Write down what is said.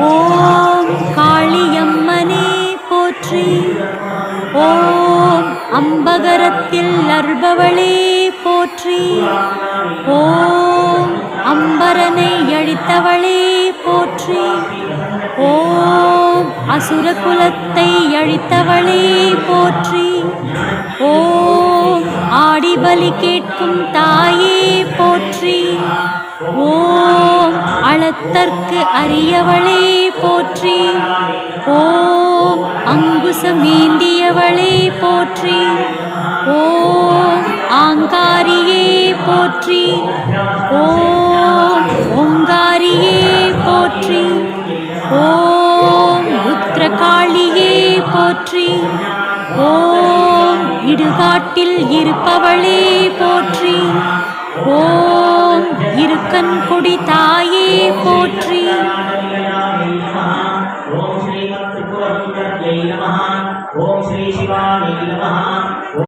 ஓம் காளியம்மனே போற்றி. ஓம் அம்பகரத்தில் அருள்பவளே போற்றி. ஓம் அம்பரனை அழித்தவளே போற்றி. ஓம் அசுரகுலத்தை அழித்தவளே போற்றி. ஓம் ஆடிபலி கேட்கும் தாயே போற்றி. ஓம் அளத்தற்கு அரியவளே போற்றி. ஓம் அங்குசமேந்தியவளே போற்றி. ஓம் ஆங்காரியே போற்றி. ஓம் ஓங்காரியே போற்றி. ஓம் ருத்ரகாளியே போற்றி. ஓம் இடுகாட்டில் இருப்பவளே போற்றி. ஓம் இருக்கன் கொடி தாயே போற்றி. ஓம் ஸ்ரீ